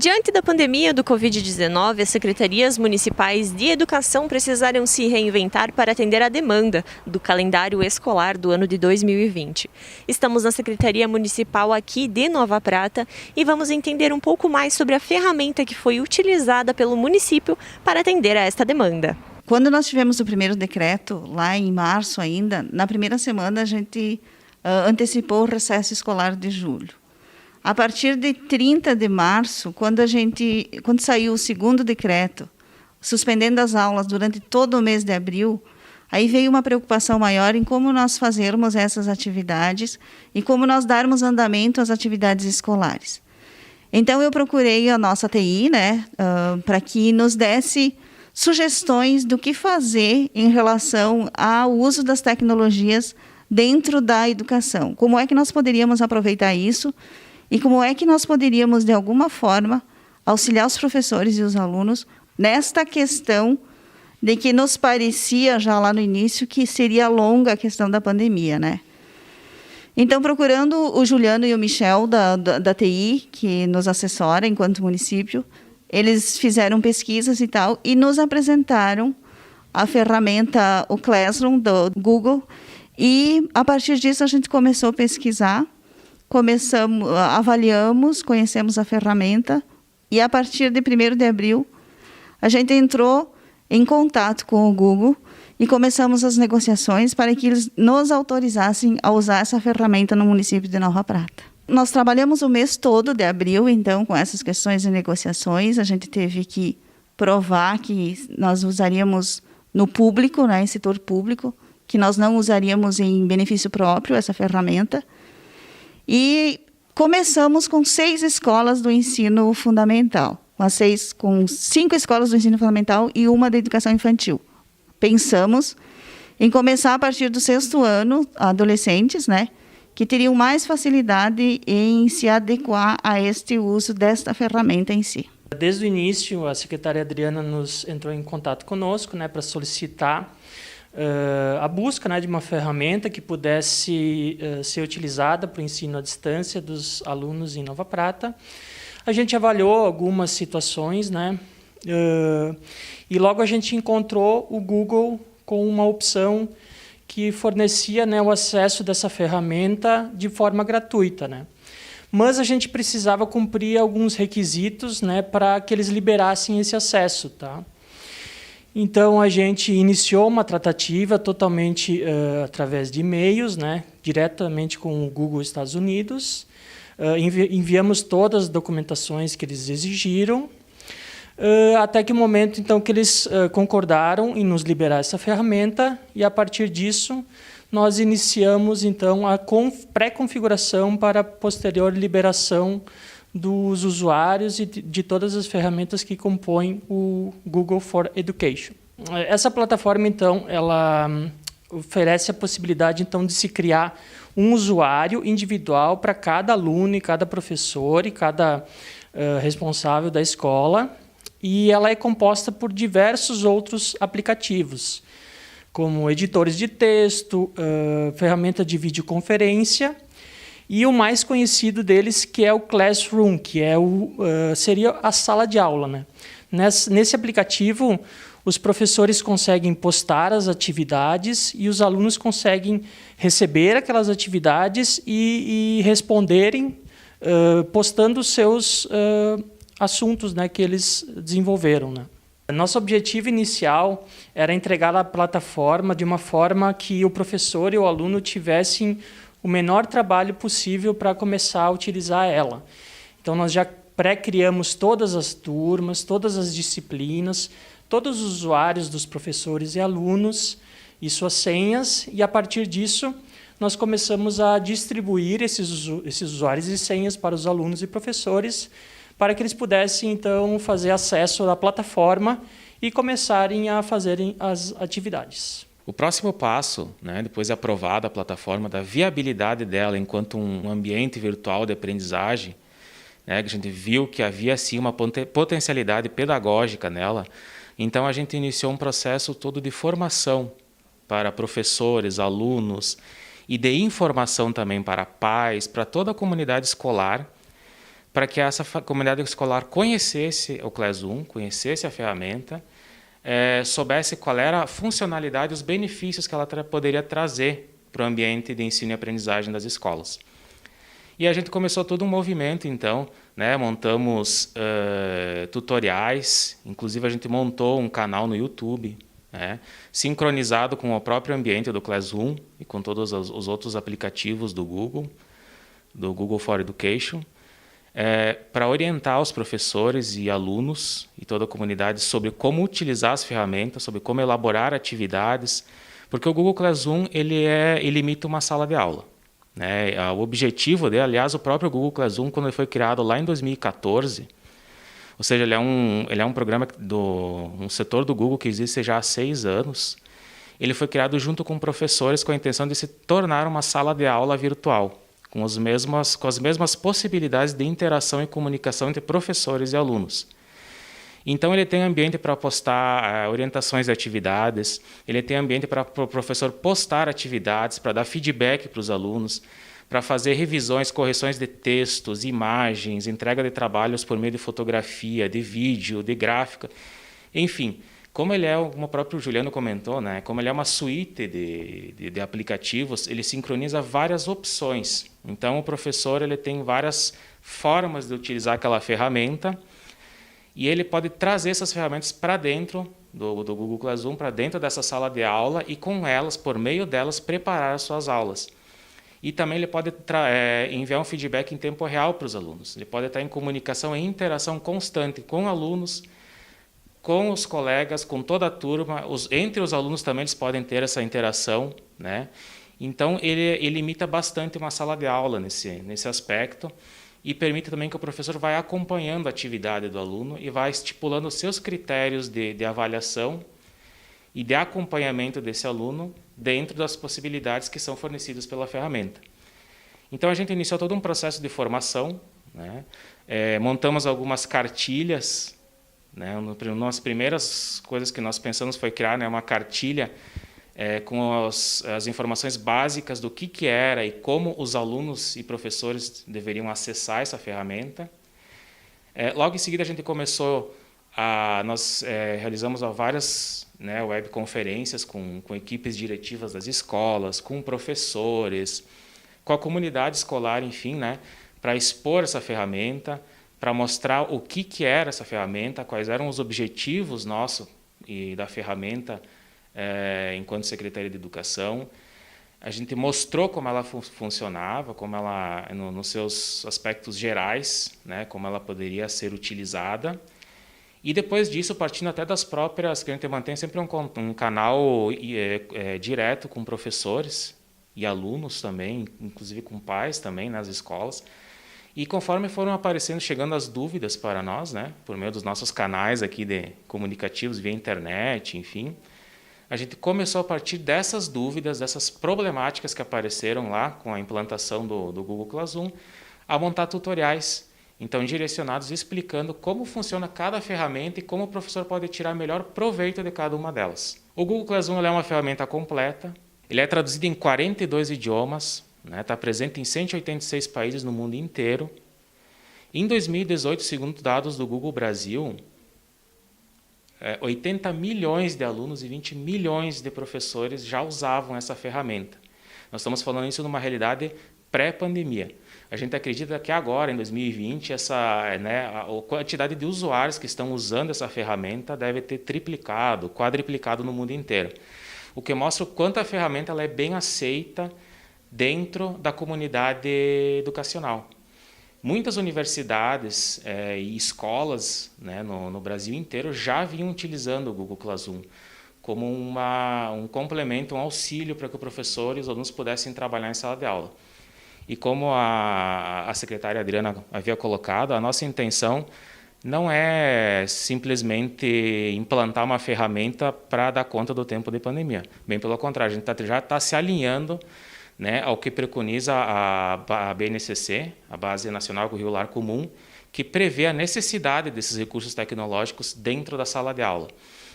Diante da pandemia do Covid-19, as secretarias municipais de educação precisaram se reinventar para atender à demanda do calendário escolar do ano de 2020. Estamos na Secretaria Municipal aqui de Nova Prata e vamos entender um pouco mais sobre a ferramenta que foi utilizada pelo município para atender a esta demanda. Quando nós tivemos o primeiro decreto, lá em março ainda, na primeira semana a gente antecipou o recesso escolar de julho. A partir de 30 de março, quando saiu o segundo decreto, suspendendo as aulas durante todo o mês de abril, aí veio uma preocupação maior em como nós fazermos essas atividades e como nós darmos andamento às atividades escolares. Então, eu procurei a nossa TI, para que nos desse sugestões do que fazer em relação ao uso das tecnologias dentro da educação. Como é que nós poderíamos aproveitar isso? E como é que nós poderíamos, de alguma forma, auxiliar os professores e os alunos nesta questão de que nos parecia, já lá no início, que seria longa a questão da pandemia, né? Então, procurando o Juliano e o Michel, da TI, que nos assessora enquanto município, eles fizeram pesquisas e tal, e nos apresentaram a ferramenta, o Classroom, do Google, e, a partir disso, a gente começou a pesquisar, avaliamos, conhecemos a ferramenta e a partir de 1º de abril a gente entrou em contato com o Google e começamos as negociações para que eles nos autorizassem a usar essa ferramenta no município de Nova Prata. Nós trabalhamos o mês todo de abril, então, com essas questões de negociações. A gente teve que provar que nós usaríamos no público, em setor público, que nós não usaríamos em benefício próprio essa ferramenta. E começamos com 6 escolas do ensino fundamental, com 5 escolas do ensino fundamental e uma da educação infantil. Pensamos em começar a partir do 6º ano, adolescentes, que teriam mais facilidade em se adequar a este uso desta ferramenta em si. Desde o início, a secretária Adriana entrou em contato conosco, para solicitar a busca de uma ferramenta que pudesse ser utilizada para o ensino à distância dos alunos em Nova Prata. A gente avaliou algumas situações, e logo a gente encontrou o Google com uma opção que fornecia o acesso dessa ferramenta de forma gratuita. Mas a gente precisava cumprir alguns requisitos para que eles liberassem esse acesso. Então, a gente iniciou uma tratativa totalmente através de e-mails, diretamente com o Google Estados Unidos. Enviamos todas as documentações que eles exigiram, até que o momento então, que eles concordaram em nos liberar essa ferramenta, e, a partir disso, nós iniciamos então, a pré-configuração para a posterior liberação dos usuários e de todas as ferramentas que compõem o Google for Education. Essa plataforma, então, ela oferece a possibilidade então, de se criar um usuário individual para cada aluno, e cada professor e cada responsável da escola, e ela é composta por diversos outros aplicativos, como editores de texto, ferramenta de videoconferência, e o mais conhecido deles, que é o Classroom, que seria a sala de aula. Nesse aplicativo, os professores conseguem postar as atividades e os alunos conseguem receber aquelas atividades e responderem, postando os seus assuntos que eles desenvolveram. Nosso objetivo inicial era entregar a plataforma de uma forma que o professor e o aluno tivessem o menor trabalho possível para começar a utilizar ela. Então, nós já pré-criamos todas as turmas, todas as disciplinas, todos os usuários dos professores e alunos e suas senhas, e, a partir disso, nós começamos a distribuir esses usuários e senhas para os alunos e professores, para que eles pudessem, então, fazer acesso à plataforma e começarem a fazerem as atividades. O próximo passo, depois de aprovada a plataforma, da viabilidade dela enquanto um ambiente virtual de aprendizagem, que a gente viu que havia sim uma potencialidade pedagógica nela, então a gente iniciou um processo todo de formação para professores, alunos e de informação também para pais, para toda a comunidade escolar, para que essa comunidade escolar conhecesse o Classroom, conhecesse a ferramenta, soubesse qual era a funcionalidade e os benefícios que ela poderia trazer para o ambiente de ensino e aprendizagem das escolas. E a gente começou todo um movimento, então, né? Montamos tutoriais, inclusive a gente montou um canal no YouTube, né? Sincronizado com o próprio ambiente do Classroom e com todos os outros aplicativos do Google for Education, para orientar os professores e alunos e toda a comunidade sobre como utilizar as ferramentas, sobre como elaborar atividades, porque o Google Classroom ele imita uma sala de aula, né? O objetivo dele, aliás, o próprio Google Classroom, quando ele foi criado lá em 2014, ou seja, ele é um programa um setor do Google que existe já há 6 anos, ele foi criado junto com professores com a intenção de se tornar uma sala de aula virtual, com as mesmas possibilidades de interação e comunicação entre professores e alunos. Então, ele tem ambiente para postar orientações de atividades, ele tem ambiente para o professor postar atividades, para dar feedback para os alunos, para fazer revisões, correções de textos, imagens, entrega de trabalhos por meio de fotografia, de vídeo, de gráfica. Enfim, como o próprio Juliano comentou, né, como ele é uma suíte de aplicativos, ele sincroniza várias opções. Então, o professor ele tem várias formas de utilizar aquela ferramenta e ele pode trazer essas ferramentas para dentro do Google Classroom, para dentro dessa sala de aula e, com elas, por meio delas, preparar as suas aulas. E também ele pode enviar um feedback em tempo real para os alunos. Ele pode estar em comunicação e interação constante com alunos, com os colegas, com toda a turma. Entre os alunos também eles podem ter essa interação, né? Então, ele imita bastante uma sala de aula nesse aspecto e permite também que o professor vá acompanhando a atividade do aluno e vá estipulando os seus critérios de avaliação e de acompanhamento desse aluno dentro das possibilidades que são fornecidas pela ferramenta. Então, a gente iniciou todo um processo de formação, né? Montamos algumas cartilhas, né? Uma das primeiras coisas que nós pensamos foi criar, né, uma cartilha com as informações básicas do que era e como os alunos e professores deveriam acessar essa ferramenta. Logo em seguida, a gente começou nós realizamos várias, né, webconferências com equipes diretivas das escolas, com professores, com a comunidade escolar, enfim, né, para expor essa ferramenta, para mostrar o que era essa ferramenta, quais eram os objetivos nossos e da ferramenta enquanto Secretaria de Educação. A gente mostrou como ela funcionava, como ela, nos seus aspectos gerais, né, como ela poderia ser utilizada. E depois disso, partindo até das próprias, que a gente mantém sempre um canal direto com professores e alunos também, inclusive com pais também nas escolas. E conforme foram aparecendo, chegando as dúvidas para nós, né, por meio dos nossos canais aqui comunicativos via internet, enfim, a gente começou a partir dessas dúvidas, dessas problemáticas que apareceram lá com a implantação do Google Classroom, a montar tutoriais, então direcionados, explicando como funciona cada ferramenta e como o professor pode tirar melhor proveito de cada uma delas. O Google Classroom é uma ferramenta completa, ele é traduzido em 42 idiomas, né, está presente em 186 países no mundo inteiro. Em 2018, segundo dados do Google Brasil, 80 milhões de alunos e 20 milhões de professores já usavam essa ferramenta. Nós estamos falando isso numa realidade pré-pandemia. A gente acredita que agora, em 2020, a quantidade de usuários que estão usando essa ferramenta deve ter triplicado, quadriplicado no mundo inteiro. O que mostra o quanto a ferramenta ela é bem aceita dentro da comunidade educacional. Muitas universidades e escolas, né, no Brasil inteiro já vinham utilizando o Google Classroom como um complemento, um auxílio para que o professor e os alunos pudessem trabalhar em sala de aula. E como a secretária Adriana havia colocado, a nossa intenção não é simplesmente implantar uma ferramenta para dar conta do tempo de pandemia. Bem pelo contrário, a gente já está se alinhando, né, ao que preconiza a BNCC, a Base Nacional Curricular Comum, que prevê a necessidade desses recursos tecnológicos dentro da sala de aula.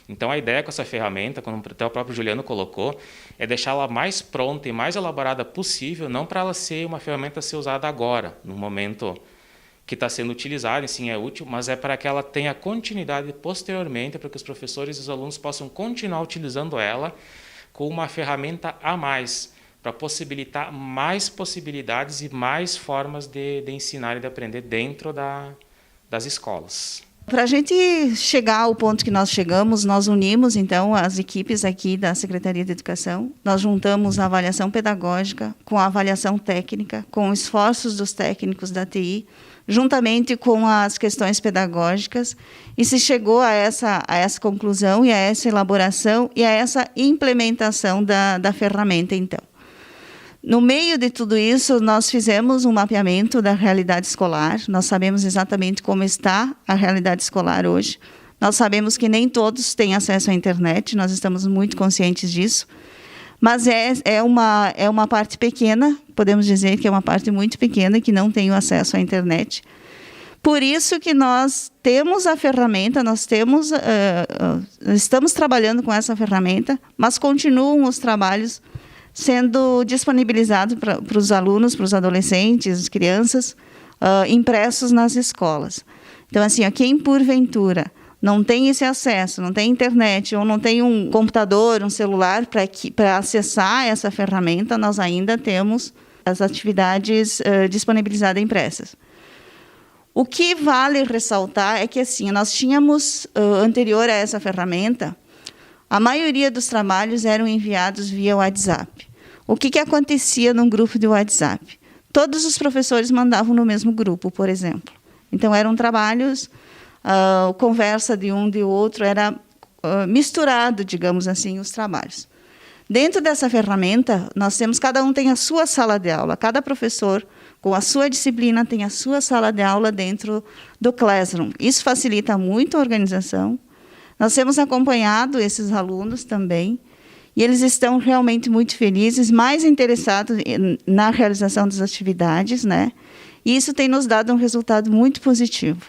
Então, a ideia com essa ferramenta, como até o próprio Juliano colocou, é deixá-la mais pronta e mais elaborada possível, não para ela ser uma ferramenta a ser usada agora, no momento que está sendo utilizada, sim, é útil, mas é para que ela tenha continuidade posteriormente, para que os professores e os alunos possam continuar utilizando ela com uma ferramenta a mais, para possibilitar mais possibilidades e mais formas de ensinar e de aprender dentro das escolas. Para a gente chegar ao ponto que nós chegamos, nós unimos, então, as equipes aqui da Secretaria de Educação. Nós juntamos a avaliação pedagógica com a avaliação técnica, com esforços dos técnicos da TI, juntamente com as questões pedagógicas, e se chegou a essa conclusão e a essa elaboração e a essa implementação da ferramenta, então. No meio de tudo isso, nós fizemos um mapeamento da realidade escolar. Nós sabemos exatamente como está a realidade escolar hoje. Nós sabemos que nem todos têm acesso à internet, nós estamos muito conscientes disso. Mas é uma parte pequena, podemos dizer que é uma parte muito pequena que não tem o acesso à internet. Por isso que nós temos a ferramenta, estamos trabalhando com essa ferramenta, mas continuam os trabalhos sendo disponibilizado para os alunos, para os adolescentes, crianças, impressos nas escolas. Então, assim, quem porventura não tem esse acesso, não tem internet, ou não tem um computador, um celular para acessar essa ferramenta, nós ainda temos as atividades disponibilizadas impressas. O que vale ressaltar é que, assim, nós tínhamos, anterior a essa ferramenta, a maioria dos trabalhos eram enviados via WhatsApp. O que acontecia num grupo de WhatsApp? Todos os professores mandavam no mesmo grupo, por exemplo. Então, eram trabalhos, conversa de um de outro, era misturado, digamos assim, os trabalhos. Dentro dessa ferramenta, cada um tem a sua sala de aula, cada professor, com a sua disciplina, tem a sua sala de aula dentro do Classroom. Isso facilita muito a organização. Nós temos acompanhado esses alunos também, e eles estão realmente muito felizes, mais interessados na realização das atividades, né? E isso tem nos dado um resultado muito positivo.